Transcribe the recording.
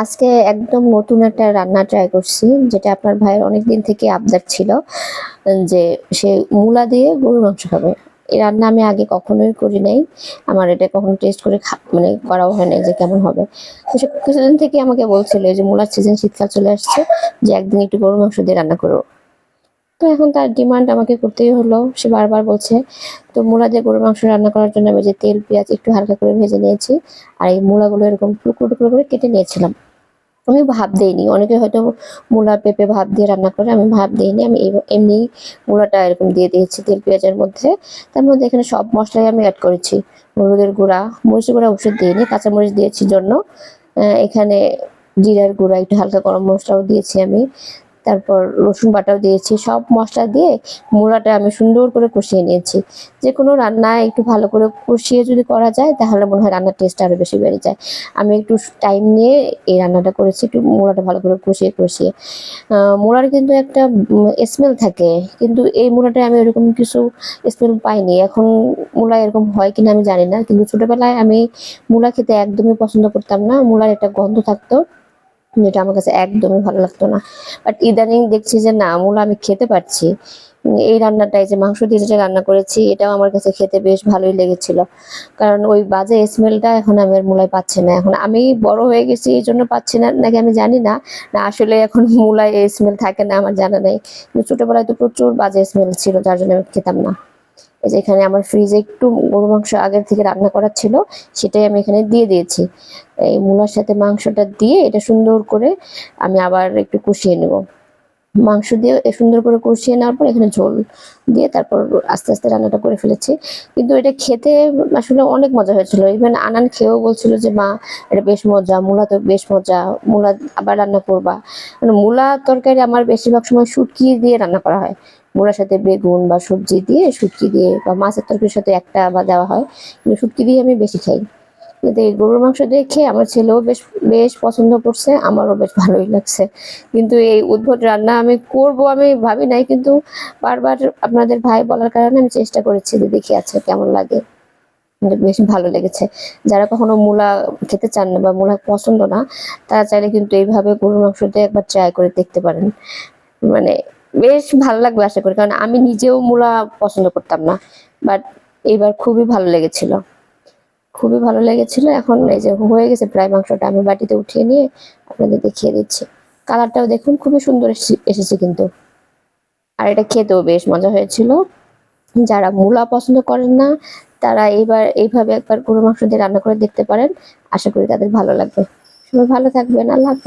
আজকে একদম নতুন একটা রান্না ট্রাই করছি, যেটা আপনার ভাইয়ের অনেকদিন থেকে আবদার ছিল যে সে মূলা দিয়ে গরুর মাংস খাবে। এই রান্না আমি আগে কখনোই করি নাই। আমার এটা কখনো টেস্ট করে মানে করাও হয় নাই যে কেমন হবে। তো সে কিছুদিন থেকে আমাকে বলছিল যে মূলার সিজন, শীতকাল চলে আসছে, যে একদিন একটু গরুর মাংস দিয়ে রান্না করো। তো এখন তার ডিমান্ড আমাকে করতেই হলো। সে বারবার বলছে। তো মূলা দিয়ে গরুর মাংস রান্না করার জন্য আমি যে তেল, পেঁয়াজ একটু হালকা করে ভেজে নিয়েছি। আর এই মূলাগুলো এরকম টুকরো, টুকরো করে কেটে নিয়েছিলাম। আমি ভাপ দেইনি। অনেকে হয়তো মূলা, পেঁপে ভাপ দিয়ে রান্না করে। আমি ভাপ দেইনি। আমি এমনি মূলাটা এরকম দিয়ে দিয়েছি তেল পেঁয়াজের মধ্যে। তার মধ্যে এখানে সব মসলাই আমি এড করেছি। হলুদের গুঁড়া, মরিচের গুঁড়া অবশ্যই দিইনি। কাঁচামরিচ দিয়েছি জন্য। এখানে জিরার গুঁড়া, একটু হালকা গরম মসলাও দিয়েছি আমি। তারপর রসুন বাটাও দিয়েছি। সব মসলা দিয়ে মূলাটা আমি সুন্দর করে কষিয়ে নিয়েছি। যেকোনো রান্না একটু ভালো করে কষিয়ে যদি করা যায়, তাহলে মনে হয় রান্নার টেস্ট আরো বেশি বেড়ে যায়। আমি একটু টাইম নিয়ে এই রান্নাটা করেছি, একটু মূলাটা ভালো করে কষিয়ে। মূলার কিন্তু একটা স্মেল থাকে। কিন্তু এই মূলাটায় আমি ওরকম কিছু স্মেল পাইনি। এখন মূলা এরকম হয় কিনা আমি জানি না। কিন্তু ছোটবেলায় আমি মূলা খেতে একদমই পছন্দ করতাম না। মূলার একটা গন্ধ থাকতো, যেটা আমার কাছে একদমই ভালো লাগতো না। বাট ইদানিং দেখছি যে না, মূলা আমি খেতে পারছি। এই রান্নাটাই যে মাংস দিয়ে যেটা রান্না করেছি, এটাও আমার কাছে খেতে বেশ ভালোই লেগেছিল। কারণ ওই বাজে স্মেলটা এখন আমি আর মূলায় পাচ্ছি না। এখন আমি বড় হয়ে গেছি এইজন্য পাচ্ছি না নাকি আমি জানি না। না আসলে এখন মূলায় এই স্মেল থাকে না, আমার জানা নেই। কিন্তু ছোটবেলায় তো প্রচুর বাজে স্মেল ছিল, যার জন্য আমি খেতাম না। এই যে এখানে আমার ফ্রিজে একটু গরুর মাংস আগের থেকে রান্না করা ছিল, সেটাই আমি এখানে দিয়ে দিয়েছি। এই মূলার সাথে মাংসটা দিয়ে এটা সুন্দর করে আমি আবার একটু কষিয়ে নেব। মাংস দিয়ে সুন্দর করে কষিয়ে নেওয়ার পর এখানে ঝোল দিয়ে তারপর আস্তে, আস্তে রান্নাটা করে ফেলেছি। কিন্তু এটা খেতে আসলে অনেক মজা হয়েছিল। ইভেন আনান খেয়েও বলছিল যে, "মা, এটা বেশ মজা। মূলা তো বেশ মজা। মূলা আবার রান্না করবা।" মানে মূলা তরকারি আমার বেশিরভাগ সময় শুটকি দিয়ে রান্না করা হয়। মূলার সাথে বেগুন বা সবজি দিয়ে, শুটকি দিয়ে বা মাছের তরকারির সাথে একটা বা দেওয়া হয়। কিন্তু শুটকি দিয়ে আমি বেশি খাই। কিন্তু এই গরুর মাংস দিয়ে খেয়ে আমার ছেলেও বেশ বেশ পছন্দ করছে, আমারও বেশ ভালোই লাগছে। কিন্তু এই উদ্ভট রান্না আমি করব আমি ভাবি নাই, কিন্তু বারবার আপনাদের ভাই বলার কারণে আমি চেষ্টা করেছি যে দেখি আচ্ছা কেমন লাগে। কিন্তু বেশ ভালো লেগেছে। যারা কখনো মূলা খেতে চান না বা মূলা পছন্দ না, তারা চাইলে কিন্তু এইভাবে গরুর মাংস দিয়ে একবার ট্রাই করে দেখতে পারেন। মানে বেশ ভালো লাগবে আশা করি। কারণ আমি নিজেও মূলা পছন্দ করতাম না। বাট এইবার খুবই ভালো লেগেছিল। খুবই ভালো লেগেছিল। এখন এই যে হয়ে গেছে প্রায় মাংসটা, আমি বাটিতে উঠিয়ে নিয়ে আপনাদের দেখিয়ে দিচ্ছি। কালারটাও দেখুন খুবই সুন্দর এসেছে কিন্তু। আর এটা খেতেও বেশ মজা হয়েছিল। যারা মূলা পছন্দ করেন না, তারা এইভাবে একবার গরুর মাংস দিয়ে রান্না করে দেখতে পারেন। আশা করি তাদের ভালো লাগবে। সবাই ভালো থাকবেন। আল্লাহ হাফেজ।